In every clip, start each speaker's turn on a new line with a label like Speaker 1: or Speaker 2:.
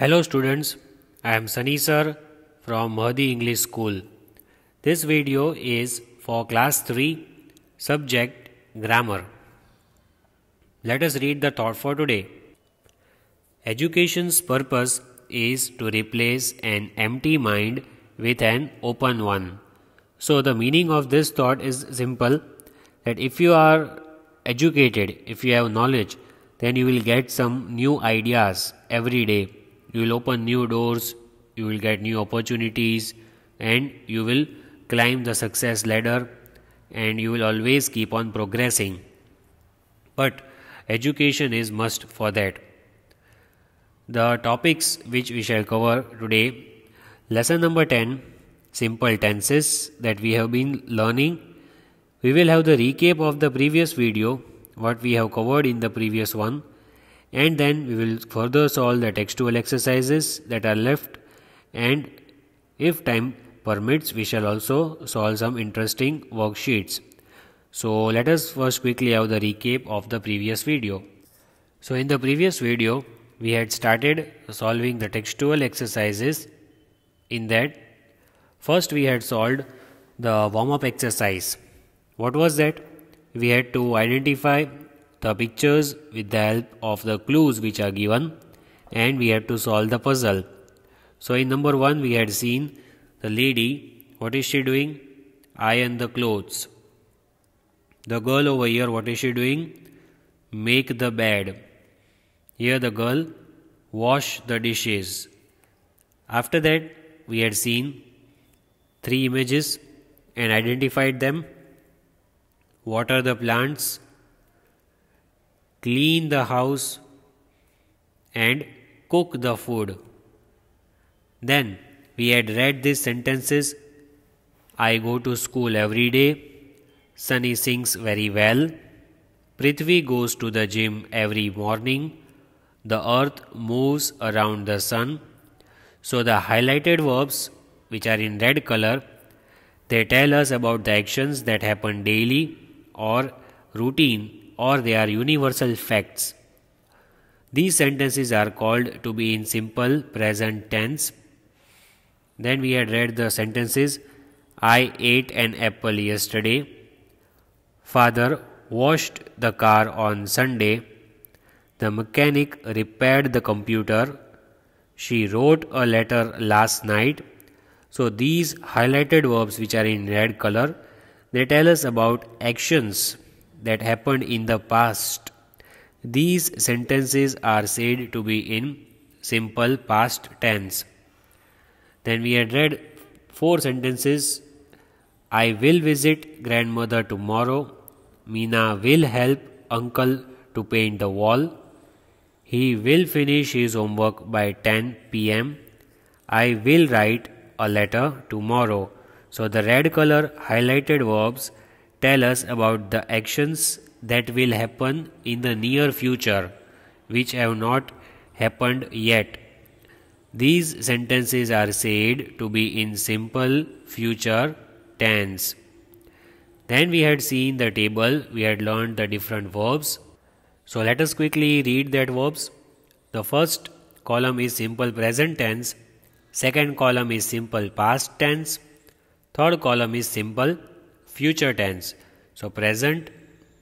Speaker 1: Hello students, I am Sunny sir from Mahdi English School. This video is for class 3 subject grammar. Let us read the thought for today. Education's purpose is to replace an empty mind with an open one. So the meaning of this thought is simple, that if you are educated, if you have knowledge, then you will get some new ideas every day. You will open new doors, you will get new opportunities, and you will climb the success ladder, and you will always keep on progressing. But education is must for that. The topics which we shall cover today: lesson number 10, simple tenses that we have been learning. We will have the recap of the previous video, what we have covered in the previous one, and then we will further solve the textual exercises that are left, and if time permits we shall also solve some interesting worksheets. So let us first quickly have the recap of the previous video. So in the previous video we had started solving the textual exercises. In that, first we had solved the warm-up exercise. What was that? We had to identify the pictures with the help of the clues which are given, and we have to solve the puzzle. So in number 1 we had seen the lady. What is she doing? Iron the clothes. The girl over here, what is she doing? Make the bed. Here the girl, wash the dishes. After that we had seen 3 images and identified them. Water the plants, clean the house, and cook the food. Then we had read these sentences. I go to school every day. Sunny sings very well. Prithvi goes to the gym every morning. The earth moves around the sun. So the highlighted verbs which are in red color, they tell us about the actions that happen daily or routine, or they are universal facts. These sentences are called to be in simple present tense. Then we had read the sentences. I ate an apple yesterday. Father washed the car on Sunday. The mechanic repaired the computer. She wrote a letter last night. So these highlighted verbs which are in red color, they tell us about actions that happened in the past. These sentences are said to be in simple past tense. Then we had read 4 sentences. I will visit grandmother tomorrow. Meena will help uncle to paint the wall. He will finish his homework by 10 p.m. I will write a letter tomorrow. So the red color highlighted verbs tell us about the actions that will happen in the near future, which have not happened yet. These sentences are said to be in simple future tense. Then we had seen the table, we had learned the different verbs. So let us quickly read that verbs. The first column is simple present tense, second column is simple past tense, third column is simple future tense. So present,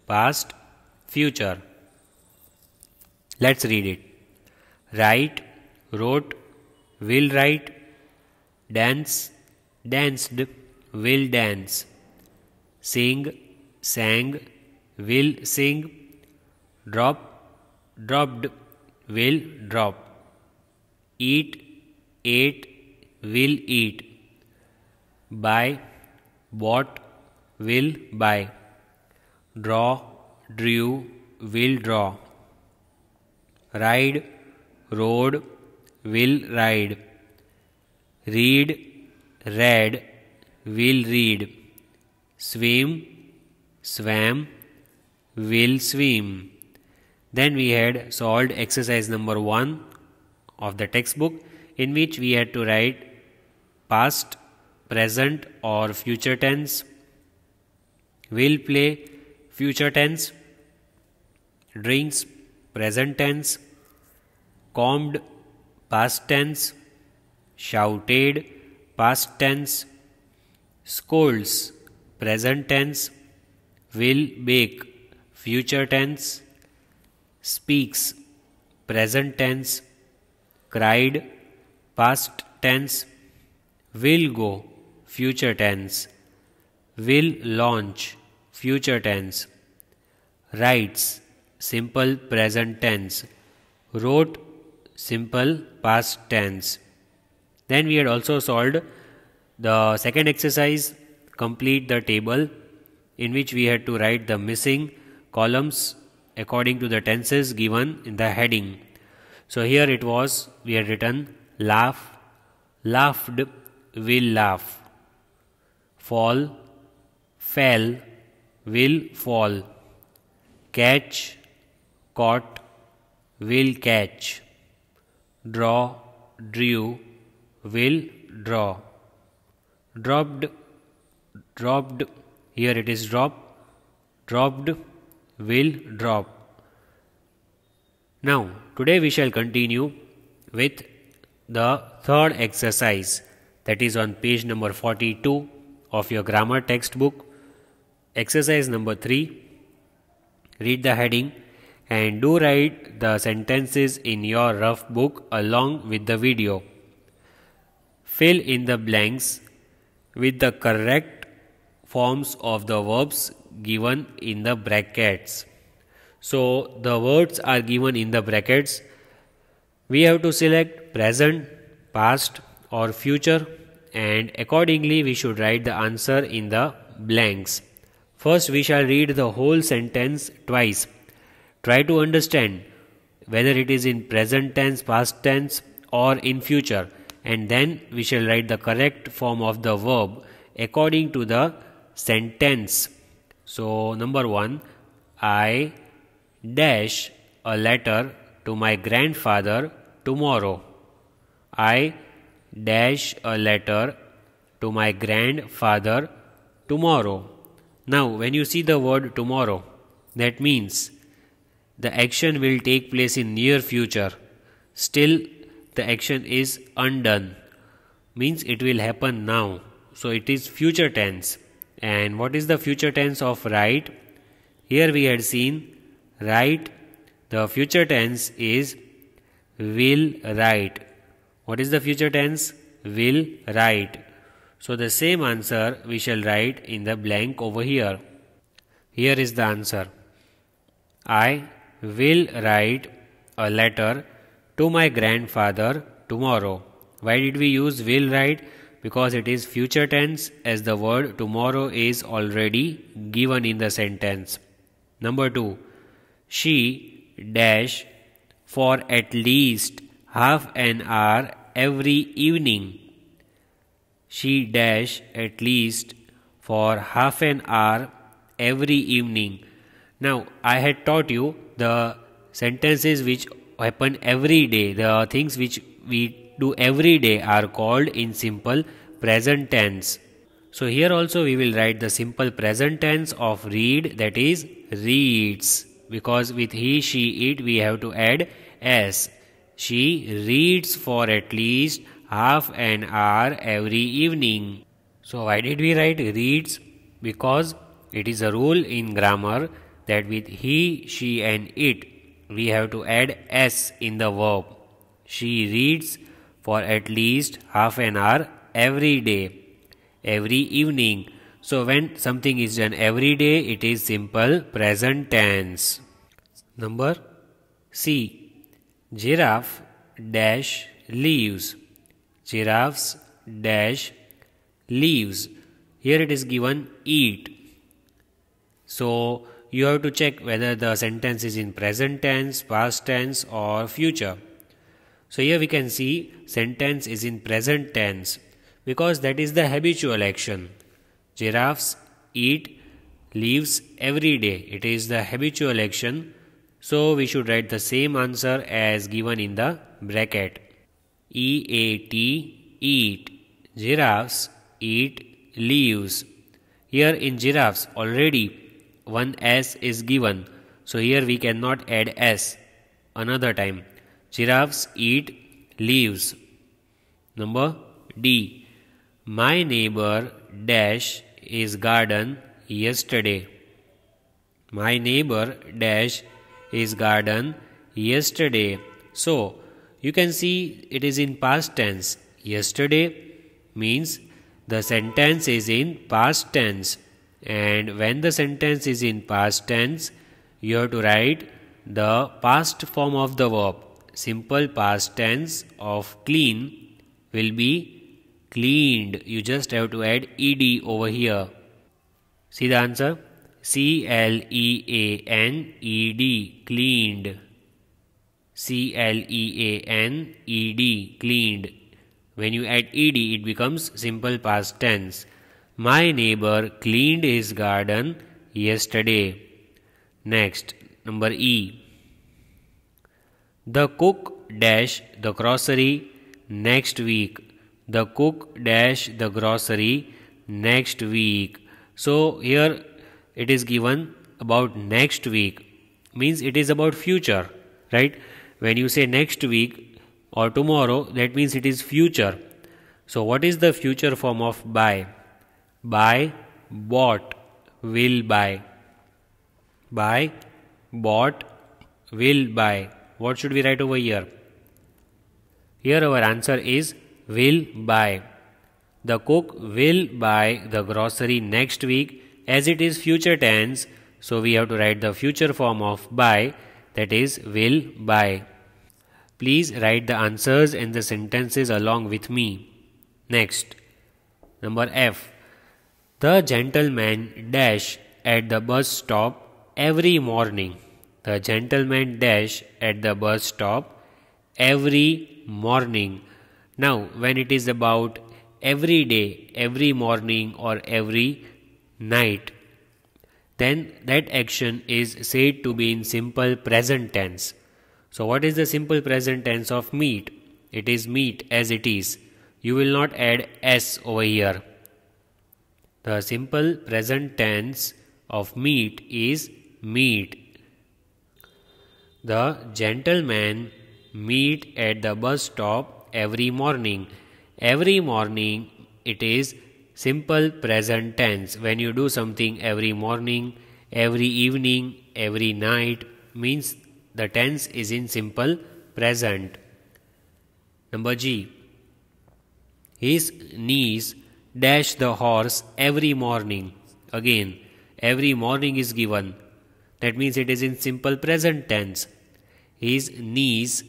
Speaker 1: past, future. Let's read it. Write, wrote, will write. Dance, danced, will dance. Sing, sang, will sing. Drop, dropped, will drop. Eat, ate, will eat. Buy, bought, will buy. Draw, drew, will draw. Ride, rode, will ride. Read, read, will read. Swim, swam, will swim. Then we had solved exercise number 1 of the textbook, in which we had to write past, present or future tense. Will play, future tense. Drinks, present tense. Combed, past tense, shouted, past tense, scolds, present tense, will bake, future tense, speaks, present tense, cried, past tense, will go, future tense, will launch, future tense, writes, simple present tense, wrote, simple past tense. Then we had also solved the second exercise, complete the table, in which we had to write the missing columns according to the tenses given in the heading. So here it was, we had written laugh, laughed, will laugh, fall, fell, will fall, catch, caught, will catch, draw, drew, will draw, dropped, dropped, here it is drop, dropped, will drop. Now, today we shall continue with the third exercise, that is on page number 42 of your grammar textbook. Exercise number 3. Read the heading and do write the sentences in your rough book along with the video. Fill in the blanks with the correct forms of the verbs given in the brackets. So the words are given in the brackets. We have to select present, past or future, and accordingly we should write the answer in the blanks. First we shall read the whole sentence twice. Try to understand whether it is in present tense, past tense or in future, and then we shall write the correct form of the verb according to the sentence. So number 1, I dash a letter to my grandfather tomorrow. I dash a letter to my grandfather tomorrow. Now when you see the word tomorrow, that means the action will take place in near future. Still the action is undone, means it will happen now. So it is future tense. And what is the future tense of write? Here we had seen write, the future tense is will write. What is the future tense? Will write. So the same answer we shall write in the blank over here. Here is the answer. I will write a letter to my grandfather tomorrow. Why did we use will write? Because it is future tense, as the word tomorrow is already given in the sentence. Number 2. She dash for at least half an hour every evening. She dash at least for half an hour every evening. Now I had taught you the sentences which happen every day. The things which we do every day are called in simple present tense. So here also we will write the simple present tense of read, that is reads, because with he, she, it we have to add s. She reads for at least half an hour every evening. So why did we write reads? Because it is a rule in grammar that with he, she and it we have to add s in the verb. She reads for at least half an hour every day, every evening. So when something is done every day, it is simple present tense. Number C. Giraffe dash leaves. Giraffes dash leaves. Here it is given eat. So you have to check whether the sentence is in present tense, past tense or future. So here we can see sentence is in present tense because that is the habitual action. Giraffes eat leaves every day. It is the habitual action. So we should write the same answer as given in the bracket. E-A-T, eat. Giraffes eat leaves. Here in giraffes already one S is given. So here we cannot add S. Another time. Giraffes eat leaves. Number D. My neighbor dash his garden yesterday. My neighbor dash his garden yesterday. So, you can see it is in past tense. Yesterday means the sentence is in past tense. And when the sentence is in past tense, you have to write the past form of the verb. Simple past tense of clean will be cleaned. You just have to add ed over here. See the answer? C-L-E-A-N-E-D, cleaned. C-L-E-A-N-E-D, cleaned. When you add ed, it becomes simple past tense. My neighbor cleaned his garden yesterday. Next, number E. The cook dash the grocery next week. The cook dash the grocery next week. So here it is given about next week, means it is about future, right? When you say next week or tomorrow, that means it is future. So what is the future form of buy? Buy, bought, will buy. Buy, bought, will buy. What should we write over here? Here our answer is will buy. The cook will buy the grocery next week. As it is future tense, so we have to write the future form of buy, that is will buy. Please write the answers and the sentences along with me. Next, number F. The gentleman dash at the bus stop every morning. The gentleman dash at the bus stop every morning. Now, when it is about every day, every morning or every night, then that action is said to be in simple present tense. So what is the simple present tense of meet? It is meet as it is. You will not add s over here. The simple present tense of meet is meet. The gentleman meet at the bus stop every morning. Every morning, it is simple present tense. When you do something every morning, every evening, every night, means the tense is in simple present. Number G. His niece dash the horse every morning. Again, every morning is given. That means it is in simple present tense. His niece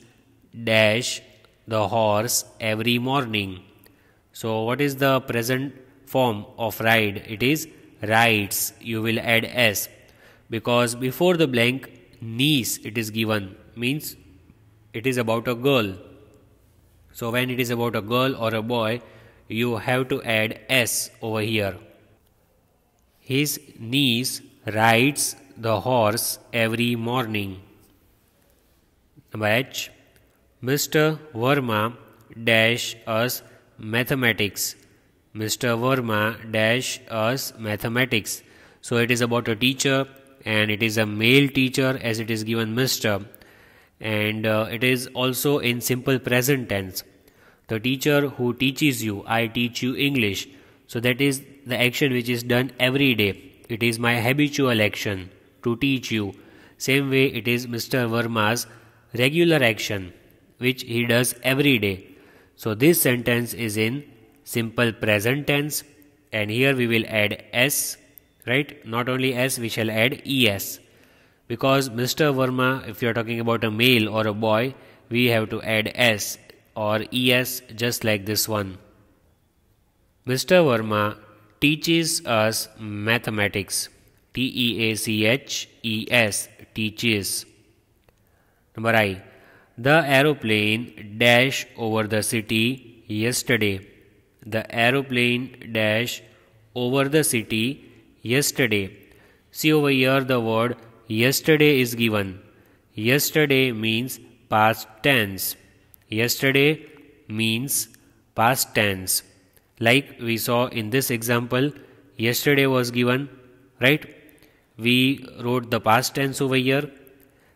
Speaker 1: dash the horse every morning. So what is the present form of ride? It is rides. You will add s because before the blank niece it is given, means it is about a girl. So when it is about a girl or a boy, you have to add s over here. His niece rides the horse every morning. Number H. Mr. Verma dash us mathematics. Mr. Verma dash us mathematics. So it is about a teacher and it is a male teacher as it is given Mr. And it is also in simple present tense. The teacher who teaches you, I teach you English. So that is the action which is done every day. It is my habitual action to teach you. Same way it is Mr. Verma's regular action which he does every day. So this sentence is in simple present tense and here we will add s, right? Not only s, we shall add es. Because Mr. Verma, if you are talking about a male or a boy, we have to add s or es just like this one. Mr. Verma teaches us mathematics. T-E-A-C-H-E-S, teaches. Number I. The aeroplane dash over the city yesterday. The aeroplane dash over the city yesterday. See over here the word yesterday is given. Yesterday means past tense. Yesterday means past tense. Like we saw in this example, yesterday was given, right? We wrote the past tense over here.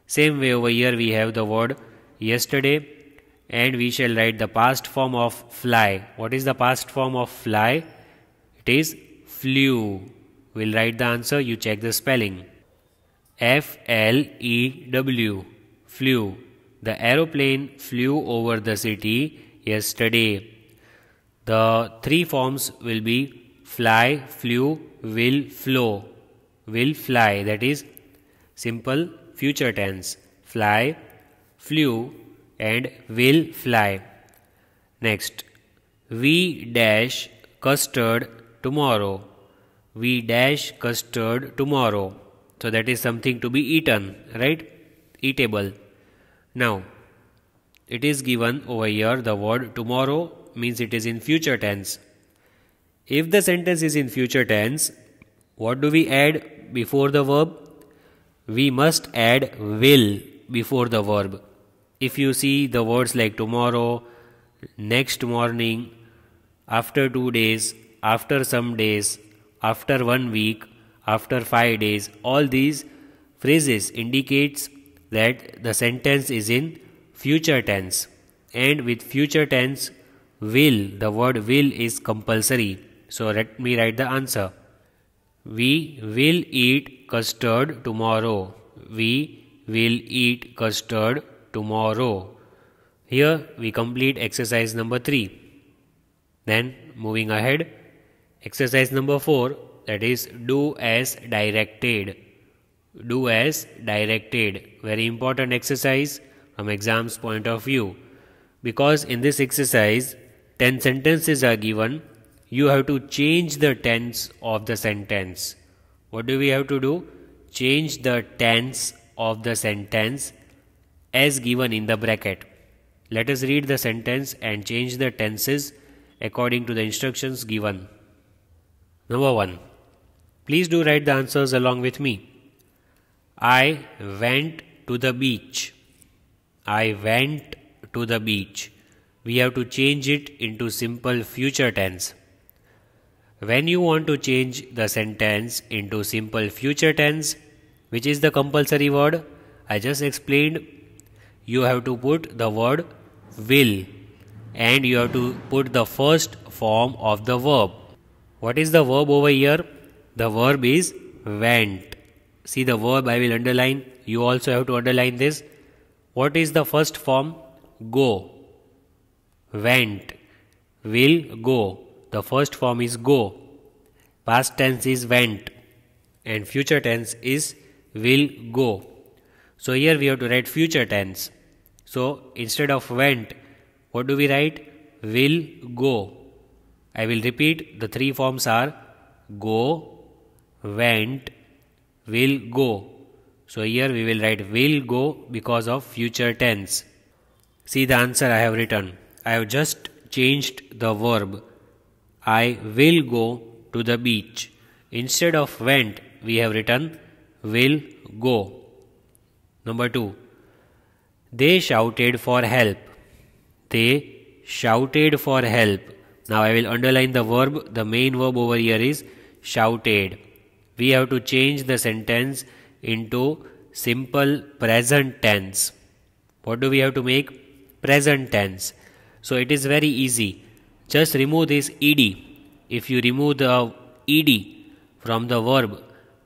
Speaker 1: Same way over here we have the word yesterday and we shall write the past form of fly. What is the past form of fly? It is flew. We'll write the answer, you check the spelling. F-L-E-W, flew. The aeroplane flew over the city yesterday. The three forms will be fly, flew, will, flow. Will fly, that is simple future tense. Fly, flew, and will fly. Next, we dash custard tomorrow. We dash custard tomorrow. So that is something to be eaten, right? Eatable. Now, it is given over here, the word tomorrow means it is in future tense. If the sentence is in future tense, what do we add before the verb? We must add will before the verb. If you see the words like tomorrow, next morning, after 2 days, after some days, after 1 week, after 5 days, all these phrases indicates that the sentence is in future tense. And with future tense, will, the word will is compulsory. So let me write the answer. We will eat custard tomorrow. We will eat custard tomorrow. Here we complete exercise number 3. Then moving ahead, exercise number 4, that is do as directed. Do as directed. Very important exercise from exam's point of view. Because in this exercise, 10 sentences are given. You have to change the tense of the sentence. What do we have to do? Change the tense of the sentence as given in the bracket. Let us read the sentence and change the tenses according to the instructions given. Number 1. Please do write the answers along with me. I went to the beach. I went to the beach. We have to change it into simple future tense. When you want to change the sentence into simple future tense, which is the compulsory word, I just explained, you have to put the word will and you have to put the first form of the verb. What is the verb over here? The verb is went. See the verb I will underline. You also have to underline this. What is the first form? Go. Went. Will go. The first form is go. Past tense is went. And future tense is will go. So here we have to write future tense. So instead of went, what do we write? Will go. I will repeat. The three forms are go, went, will go. So here we will write will go because of future tense. See the answer I have written. I have just changed the verb. I will go to the beach. Instead of went, we have written will go. Number 2. They shouted for help. They shouted for help. Now I will underline the verb. The main verb over here is shouted. We have to change the sentence into simple present tense. What do we have to make? Present tense. So it is very easy. Just remove this ed. If you remove the ed from the verb,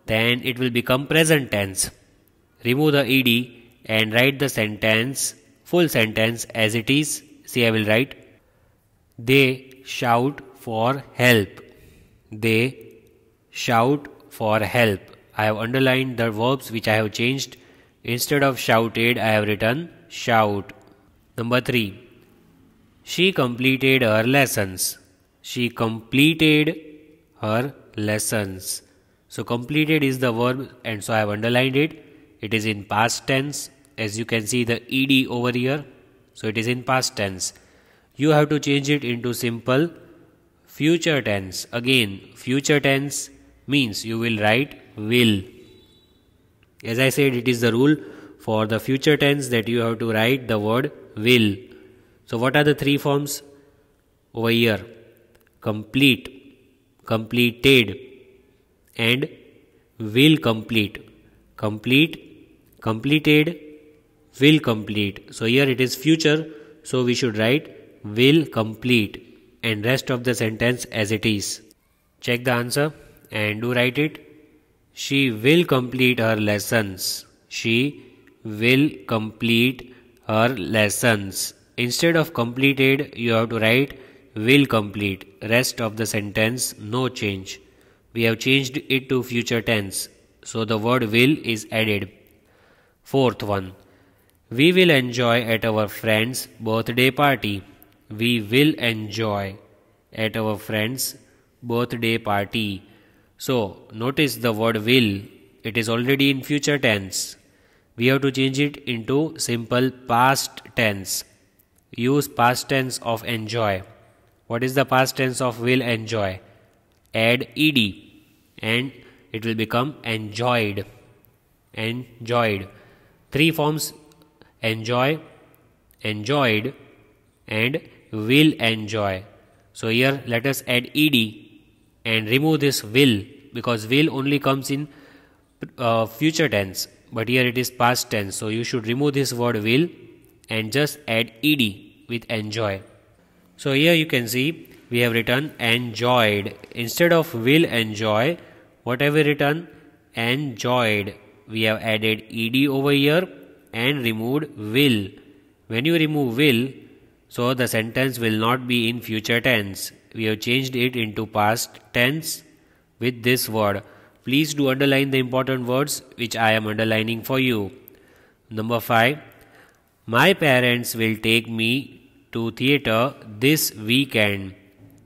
Speaker 1: then it will become present tense. Remove the ed and write the sentence, full sentence as it is. See, I will write. They shout for help. They shout for help. I have underlined the verbs which I have changed. Instead of shouted, I have written shout. Number 3. She completed her lessons. She completed her lessons. So completed is the verb and so I have underlined it. It is in past tense. As you can see the ed over here. So it is in past tense. You have to change it into simple future tense. Again, future tense means you will write will. As I said, it is the rule for the future tense that you have to write the word will. So what are the three forms over here? Complete, completed, and will complete. Complete, completed, will complete. So here it is future. So we should write will complete and rest of the sentence as it is. Check the answer and do write it. She will complete her lessons. She will complete her lessons. Instead of completed, you have to write will complete. Rest of the sentence, no change. We have changed it to future tense. So the word will is added. Fourth one. We will enjoy at our friend's birthday party. We will enjoy at our friend's birthday party. So notice the word will. It is already in future tense. We have to change it into simple past tense. Use past tense of enjoy. What is the past tense of will enjoy? Add ed and it will become enjoyed. Enjoyed. Three forms: enjoy, enjoyed and will enjoy. So here let us add ed and remove this will, because will only comes in future tense, but here it is past tense. So you should remove this word will and just add ed with enjoy. So here you can see we have written enjoyed. Instead of will enjoy, what have we written? Enjoyed. We have added ed over here and removed will. When you remove will, so the sentence will not be in future tense. We have changed it into past tense with this word. Please do underline the important words which I am underlining for you. Number 5. My parents will take me to theatre this weekend.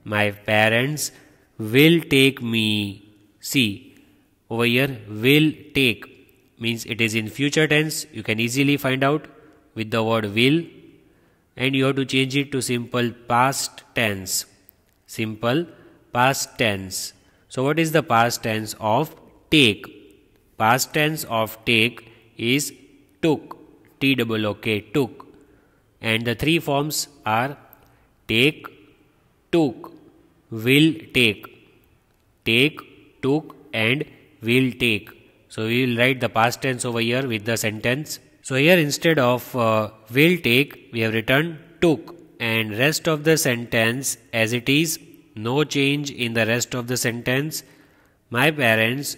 Speaker 1: My parents will take me. See, over here will take means it is in future tense. You can easily find out with the word will, and you have to change it to simple past tense. Simple past tense. So what is the past tense of take? Past tense of take is took. T-O-O-K, took. And the three forms are take, took, will take. Take, took and will take. So we will write the past tense over here with the sentence. So here instead of will take, we have written took, and rest of the sentence as it is, no change in the rest of the sentence. My parents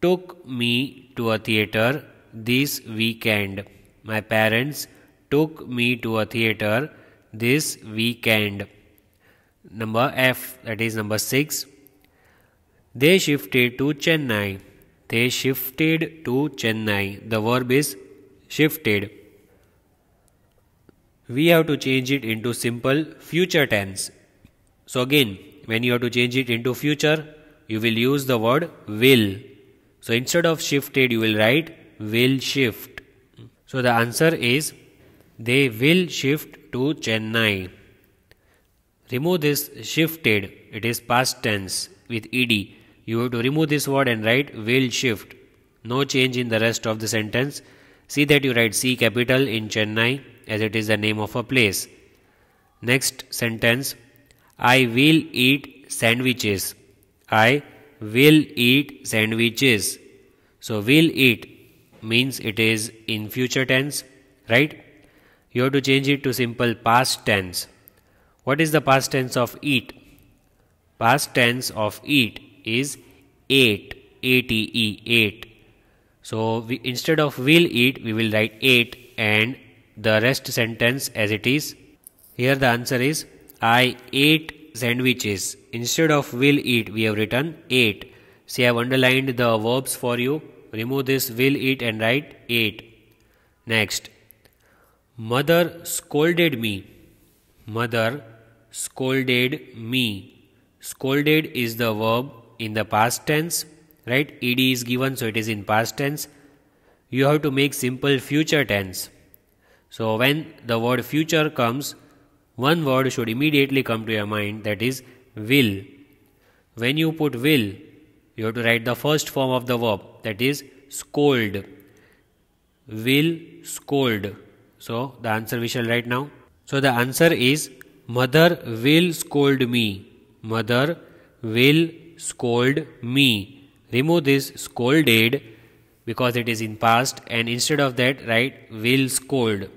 Speaker 1: took me to a theatre this weekend. My parents took me to a theatre this weekend. Number F, that is number 6. They shifted to Chennai. They shifted to Chennai. The verb is shifted. We have to change it into simple future tense. So again, when you have to change it into future, you will use the word will. So instead of shifted, you will write will shift. So the answer is they will shift to Chennai. Remove this shifted. It is past tense with ed. You have to remove this word and write will shift. No change in the rest of the sentence. See that you write C capital in Chennai as it is the name of a place. Next sentence. I will eat sandwiches. I will eat sandwiches. So will eat means it is in future tense, right? You have to change it to simple past tense. What is the past tense of eat? Past tense of eat is ate. A-T-E, ate. So instead of will eat, we will write ate and the rest sentence as it is. Here the answer is I ate sandwiches. Instead of will eat, we have written ate. See, I have underlined the verbs for you. Remove this will eat and write ate. Next. Mother scolded me. Mother scolded me. Scolded is the verb in the past tense, right? Ed is given, so it is in past tense. You have to make simple future tense. So when the word future comes, one word should immediately come to your mind, that is will. When you put will, you have to write the first form of the verb, that is scold. Will scold. So the answer we shall write now. So the answer is mother will scold me. Mother will scold me. Remove this scolded because it is in past, and instead of that write will scold.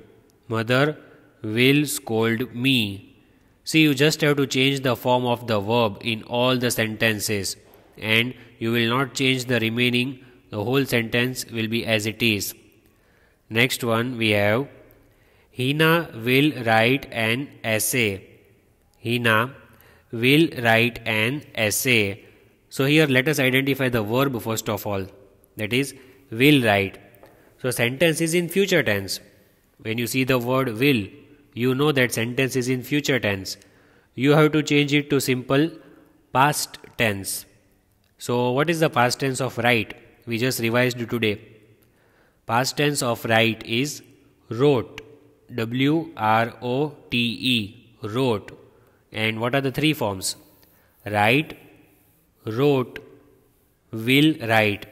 Speaker 1: Mother will scold me. See, you just have to change the form of the verb in all the sentences, and you will not change the remaining. The whole sentence will be as it is. Next one we have, Hina will write an essay. Hina will write an essay. So here let us identify the verb first of all, that is will write. So sentence is in future tense. When you see the word will, you know that sentence is in future tense. You have to change it to simple past tense. So what is the past tense of write? We just revised today. Past tense of write is wrote. W-R-O-T-E. Wrote. And what are the three forms? Write, wrote, will write.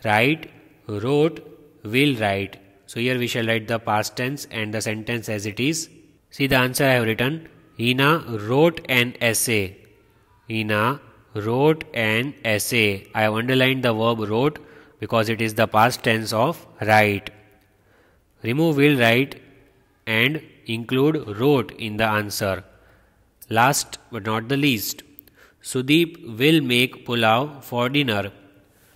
Speaker 1: Write, wrote, will write. So here we shall write the past tense and the sentence as it is. See the answer I have written. Hina wrote an essay. Hina wrote an essay. I have underlined the verb wrote because it is the past tense of write. Remove will write and include wrote in the answer. Last but not the least, Sudeep will make pulao for dinner.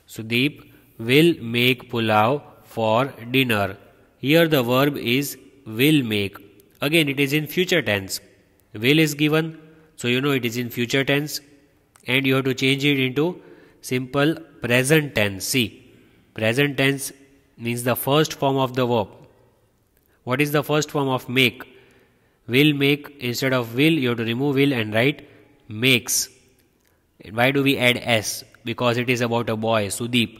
Speaker 1: Sudeep will make pulao for dinner. Here the verb is will make. Again it is in future tense. Will is given, so you know it is in future tense, and you have to change it into simple present tense. See, present tense means the first form of the verb. What is the first form of make? Will make. Instead of will, you have to remove will and write makes. And why do we add s? Because it is about a boy, Sudeep.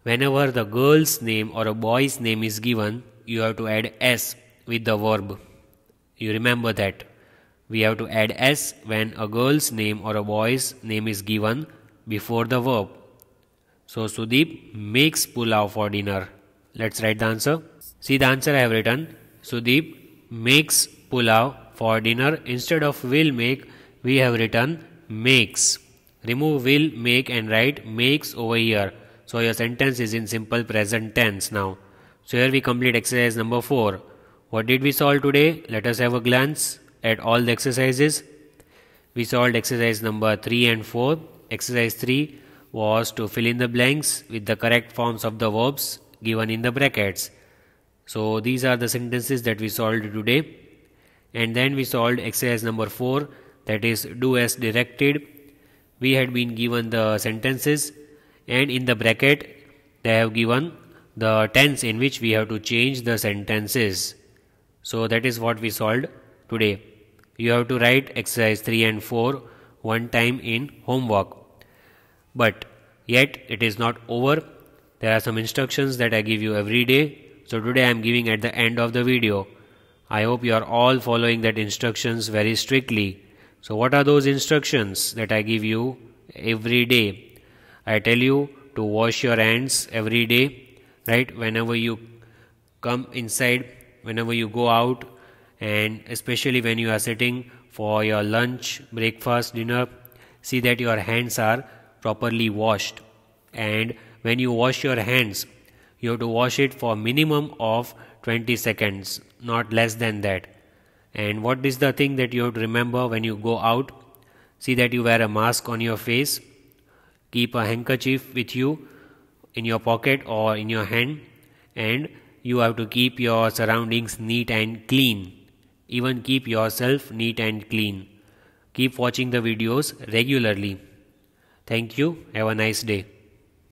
Speaker 1: Whenever the girl's name or a boy's name is given, you have to add s with the verb. You remember that. We have to add s when a girl's name or a boy's name is given before the verb. So Sudeep makes pulao for dinner. Let's write the answer. See the answer I have written. Sudeep makes pulao for dinner. Instead of will make, we have written makes. Remove will, make and write makes over here. So your sentence is in simple present tense now. So here we complete exercise number 4. What did we solve today? Let us have a glance at all the exercises. We solved exercise number 3 and 4. Exercise 3 was to fill in the blanks with the correct forms of the verbs given in the brackets. So these are the sentences that we solved today. And then we solved exercise number 4, that is do as directed. We had been given the sentences, and in the bracket they have given the tense in which we have to change the sentences. So that is what we solved today. You have to write exercise 3 and 4 one time in homework. But yet it is not over. There are some instructions that I give you every day. So today I am giving at the end of the video. I hope you are all following that instructions very strictly. So what are those instructions that I give you every day? I tell you to wash your hands every day, right? Whenever you come inside, whenever you go out, and especially when you are sitting for your lunch, breakfast, dinner, see that your hands are properly washed. And when you wash your hands, you have to wash it for minimum of 20 seconds, not less than that. And what is the thing that you have to remember when you go out? See that you wear a mask on your face. Keep a handkerchief with you in your pocket or in your hand, and you have to keep your surroundings neat and clean. Even keep yourself neat and clean. Keep watching the videos regularly. Thank you. Have a nice day.